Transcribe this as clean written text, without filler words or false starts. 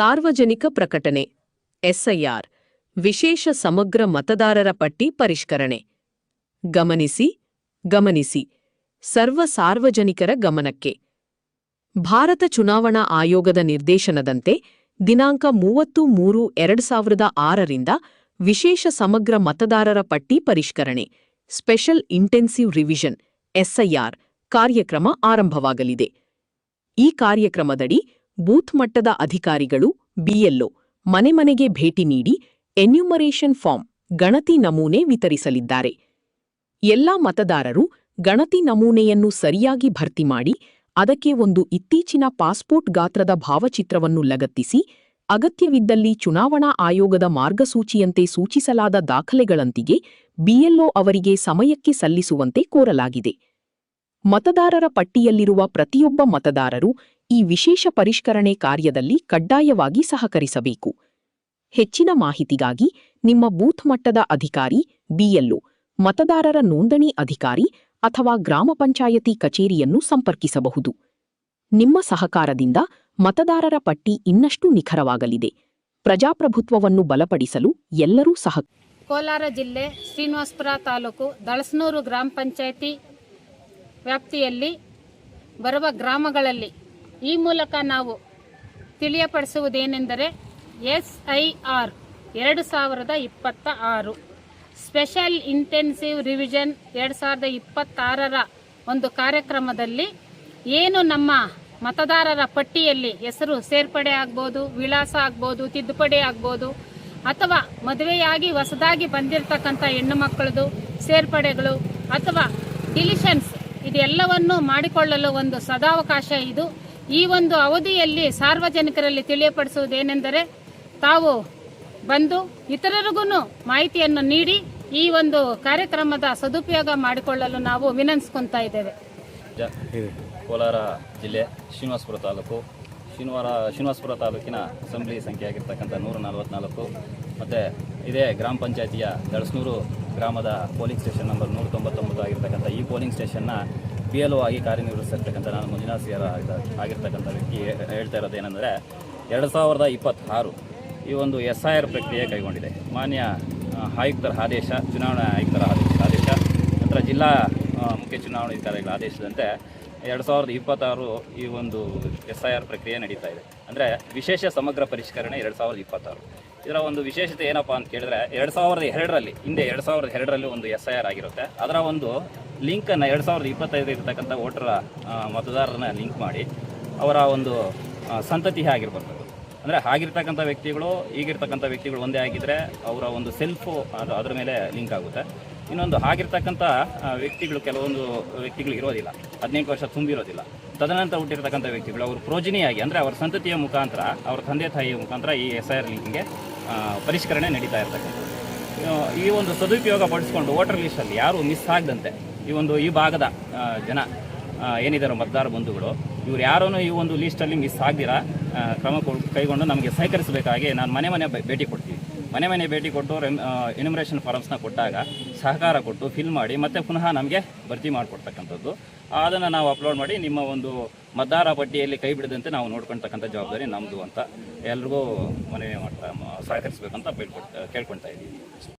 ಸಾರ್ವಜನಿಕ ಪ್ರಕಟಣೆ ಎಸ್ಐಆರ್ ವಿಶೇಷ ಸಮಗ್ರ ಮತದಾರರ ಪಟ್ಟಿ ಪರಿಷ್ಕರಣೆ. ಗಮನಿಸಿ ಸರ್ವ ಸಾರ್ವಜನಿಕರ ಗಮನಕ್ಕೆ. ಭಾರತ ಚುನಾವಣಾ ಆಯೋಗದ ನಿರ್ದೇಶನದಂತೆ ದಿನಾಂಕ 30-3-2006 ರಿಂದ ವಿಶೇಷ ಸಮಗ್ರ ಮತದಾರರ ಪಟ್ಟಿ ಪರಿಷ್ಕರಣೆ ಸ್ಪೆಷಲ್ ಇಂಟೆನ್ಸಿವ್ ರಿವಿಷನ್ ಎಸ್ಐಆರ್ ಕಾರ್ಯಕ್ರಮ ಆರಂಭವಾಗಲಿದೆ. ಈ ಕಾರ್ಯಕ್ರಮದಡಿ ಬೂತ್ ಮಟ್ಟದ ಅಧಿಕಾರಿಗಳು ಬಿಎಲ್ಒ ಮನೆ ಮನೆಗೆ ಭೇಟಿ ನೀಡಿ ಎನ್ಯುಮರೇಷನ್ ಫಾರ್ಮ್ ಗಣತಿ ನಮೂನೆ ವಿತರಿಸಲಿದ್ದಾರೆ. ಎಲ್ಲಾ ಮತದಾರರು ಗಣತಿ ನಮೂನೆಯನ್ನು ಸರಿಯಾಗಿ ಭರ್ತಿ ಮಾಡಿ ಅದಕ್ಕೆ ಒಂದು ಇತ್ತೀಚಿನ ಪಾಸ್ಪೋರ್ಟ್ ಗಾತ್ರದ ಭಾವಚಿತ್ರವನ್ನು ಲಗತ್ತಿಸಿ ಅಗತ್ಯವಿದ್ದಲ್ಲಿ ಚುನಾವಣಾ ಆಯೋಗದ ಮಾರ್ಗಸೂಚಿಯಂತೆ ಸೂಚಿಸಲಾದ ದಾಖಲೆಗಳಂತಿಗೆ ಬಿಎಲ್ಒ ಅವರಿಗೆ ಸಮಯಕ್ಕೆ ಸಲ್ಲಿಸುವಂತೆ ಕೋರಲಾಗಿದೆ. ಮತದಾರರ ಪಟ್ಟಿಯಲ್ಲಿರುವ ಪ್ರತಿಯೊಬ್ಬ ಮತದಾರರು ಈ ವಿಶೇಷ ಪರಿಷ್ಕರಣೆ ಕಾರ್ಯದಲ್ಲಿ ಕಡ್ಡಾಯವಾಗಿ ಸಹಕರಿಸಬೇಕು. ಹೆಚ್ಚಿನ ಮಾಹಿತಿಗಾಗಿ ನಿಮ್ಮ ಬೂತ್ ಮಟ್ಟದ ಅಧಿಕಾರಿ ಬಿಎಲ್ಒ, ಮತದಾರರ ನೋಂದಣಿ ಅಧಿಕಾರಿ ಅಥವಾ ಗ್ರಾಮ ಪಂಚಾಯತಿ ಕಚೇರಿಯನ್ನು ಸಂಪರ್ಕಿಸಬಹುದು. ನಿಮ್ಮ ಸಹಕಾರದಿಂದ ಮತದಾರರ ಪಟ್ಟಿ ಇನ್ನಷ್ಟು ನಿಖರವಾಗಲಿದೆ. ಪ್ರಜಾಪ್ರಭುತ್ವವನ್ನು ಬಲಪಡಿಸಲು ಎಲ್ಲರೂ ಕೋಲಾರ ಜಿಲ್ಲೆ ಶ್ರೀನಿವಾಸಪುರ ತಾಲೂಕು ದಳಸನೂರು ಗ್ರಾಮ ಪಂಚಾಯತಿ ವ್ಯಾಪ್ತಿಯಲ್ಲಿ ಬರುವ ಗ್ರಾಮಗಳಲ್ಲಿ ಈ ಮೂಲಕ ನಾವು ತಿಳಿಯಪಡಿಸುವುದೇನೆಂದರೆ ಎಸ್ಐಆರ್ 2026 ಸ್ಪೆಷಲ್ ಇಂಟೆನ್ಸಿವ್ ರಿವಿಷನ್ 2026ರ ಒಂದು ಕಾರ್ಯಕ್ರಮದಲ್ಲಿ ಏನು ನಮ್ಮ ಮತದಾರರ ಪಟ್ಟಿಯಲ್ಲಿ ಹೆಸರು ಸೇರ್ಪಡೆ ಆಗ್ಬೋದು, ವಿಳಾಸ ಆಗ್ಬೋದು, ತಿದ್ದುಪಡಿ ಆಗ್ಬೋದು, ಅಥವಾ ಮದುವೆಯಾಗಿ ಹೊಸದಾಗಿ ಬಂದಿರತಕ್ಕಂಥ ಹೆಣ್ಣು ಮಕ್ಕಳದು ಸೇರ್ಪಡೆಗಳು ಅಥವಾ ಡಿಲಿಷನ್ಸ್ ಇದೆಲ್ಲವನ್ನು ಮಾಡಿಕೊಳ್ಳಲು ಒಂದು ಸದಾವಕಾಶ ಇದು. ಈ ಒಂದು ಅವಧಿಯಲ್ಲಿ ಸಾರ್ವಜನಿಕರಲ್ಲಿ ತಿಳಿಯಪಡಿಸುವುದೇನೆಂದರೆ ತಾವು ಬಂದು ಇತರರಿಗೂ ಮಾಹಿತಿಯನ್ನು ನೀಡಿ ಈ ಒಂದು ಕಾರ್ಯಕ್ರಮದ ಸದುಪಯೋಗ ಮಾಡಿಕೊಳ್ಳಲು ನಾವು ವಿನಂತಿಸ್ಕೊತಾ ಇದ್ದೇವೆ. ಕೋಲಾರ ಜಿಲ್ಲೆ ಶ್ರೀನಿವಾಸಪುರ ತಾಲೂಕು ಶ್ರೀನಿವಾಸಪುರ ತಾಲೂಕಿನ ಅಸೆಂಬ್ಲಿ ಸಂಖ್ಯೆ ಆಗಿರ್ತಕ್ಕಂಥ 144 ಮತ್ತು ಇದೇ ಗ್ರಾಮ ಪಂಚಾಯತಿಯ ದಳಸನೂರು ಗ್ರಾಮದ ಪೋಲಿಂಗ್ ಸ್ಟೇಷನ್ ನಂಬರ್ 199 ಆಗಿರ್ತಕ್ಕಂಥ ಈ ಪೋಲಿಂಗ್ ಸ್ಟೇಷನ್ನ ಬಿಎಲ್ಒ ಆಗಿ ಕಾರ್ಯನಿರ್ವಹಿಸಿರ್ತಕ್ಕಂಥ ನಾನು ಮಂಜುನಾಥ್ ಸಿಆರ್ ಆಗಿರ್ತಕ್ಕಂಥ ವ್ಯಕ್ತಿ ಹೇಳ್ತಾ ಇರೋದೇನೆಂದರೆ 2026 ಈ ಒಂದು ಎಸ್ಐಆರ್ ಪ್ರಕ್ರಿಯೆ ಕೈಗೊಂಡಿದೆ. ಮಾನ್ಯ ಆಯುಕ್ತರ ಆದೇಶ, ಚುನಾವಣಾ ಆಯುಕ್ತರ ಆದೇಶ, ನಂತರ ಜಿಲ್ಲಾ ಮುಖ್ಯ ಚುನಾವಣಾಧಿಕಾರಿಗಳ ಆದೇಶದಂತೆ 2026 ಈ ಒಂದು ಎಸ್ಐಆರ್ ಪ್ರಕ್ರಿಯೆ ನಡೀತಾ ಇದೆ. ಅಂದರೆ ವಿಶೇಷ ಸಮಗ್ರ ಪರಿಷ್ಕರಣೆ 2026. ಇದರ ಒಂದು ವಿಶೇಷತೆ ಏನಪ್ಪ ಅಂತ ಕೇಳಿದ್ರೆ 2002ರಲ್ಲಿ ಹಿಂದೆ 2002ರಲ್ಲಿ ಒಂದು ಎಸ್ಐಆರ್ ಆಗಿರುತ್ತೆ. ಅದರ ಒಂದು ಲಿಂಕನ್ನು 2025 ಇರತಕ್ಕಂಥ ವೋಟರ ಮತದಾರರನ್ನ ಲಿಂಕ್ ಮಾಡಿ ಅವರ ಒಂದು ಸಂತತಿ ಆಗಿರ್ಬರ್ತದೆ. ಅಂದರೆ ಆಗಿರ್ತಕ್ಕಂಥ ವ್ಯಕ್ತಿಗಳು ಈಗಿರ್ತಕ್ಕಂಥ ವ್ಯಕ್ತಿಗಳು ಒಂದೇ ಆಗಿದ್ದರೆ ಅವರ ಒಂದು ಸೆಲ್ಫು ಅದರ ಮೇಲೆ ಲಿಂಕ್ ಆಗುತ್ತೆ. ಇನ್ನೊಂದು ಆಗಿರ್ತಕ್ಕಂಥ ವ್ಯಕ್ತಿಗಳು ಕೆಲವೊಂದು ವ್ಯಕ್ತಿಗಳು ಇರೋದಿಲ್ಲ, 18 ವರ್ಷ ತುಂಬಿರೋದಿಲ್ಲ. ತದನಂತರ ಹುಟ್ಟಿರ್ತಕ್ಕಂಥ ವ್ಯಕ್ತಿಗಳು ಅವರು ಪ್ರೋಜಿನಿಯಾಗಿ ಅಂದರೆ ಅವರ ಸಂತತಿಯ ಮುಖಾಂತರ ಅವರ ತಂದೆ ತಾಯಿಯ ಮುಖಾಂತರ ಈ ಎಸ್ಐಆರ್ ಲಿಂಕಿಗೆ ಪರಿಷ್ಕರಣೆ ನಡೀತಾ ಇರ್ತಕ್ಕಂಥದ್ದು. ಈ ಒಂದು ಸದುಪಯೋಗ ಪಡಿಸ್ಕೊಂಡು ವೋಟರ್ ಲಿಸ್ಟಲ್ಲಿ ಯಾರು ಮಿಸ್ ಆಗದಂತೆ ಈ ಭಾಗದ ಜನ ಏನಿದ್ದಾರೆ ಮತದಾರ ಬಂಧುಗಳು, ಇವ್ರು ಯಾರೂ ಈ ಒಂದು ಲೀಸ್ಟಲ್ಲಿ ಮಿಸ್ ಆಗದಿರ ಕ್ರಮ ಕೈಗೊಂಡು ನಮಗೆ ಸಹಕರಿಸಬೇಕಾಗಿ ನಾನು ಮನೆ ಭೇಟಿ ಕೊಡ್ತೀವಿ. ಮನೆ ಭೇಟಿ ಕೊಟ್ಟು ಎನ್ಯುಮರೇಷನ್ ಫಾರಮ್ಸ್ನ ಕೊಟ್ಟಾಗ ಸಹಕಾರ ಕೊಟ್ಟು ಫಿಲ್ ಮಾಡಿ ಮತ್ತೆ ಪುನಃ ನಮಗೆ ಭರ್ತಿ ಮಾಡಿಕೊಡ್ತಕ್ಕಂಥದ್ದು. ಅದನ್ನು ನಾವು ಅಪ್ಲೋಡ್ ಮಾಡಿ ನಿಮ್ಮ ಒಂದು ಮತದಾರ ಪಟ್ಟಿಯಲ್ಲಿ ಕೈ ಬಿಡದಂತೆ ನಾವು ನೋಡ್ಕೊಳ್ತಕ್ಕಂಥ ಜವಾಬ್ದಾರಿ ನಮ್ಮದು ಅಂತ ಎಲ್ರಿಗೂ ಮನವಿ ಸಹಕರಿಸಬೇಕಂತ ಕೇಳ್ಕೊಳ್ತಾ ಇದ್ದೀವಿ.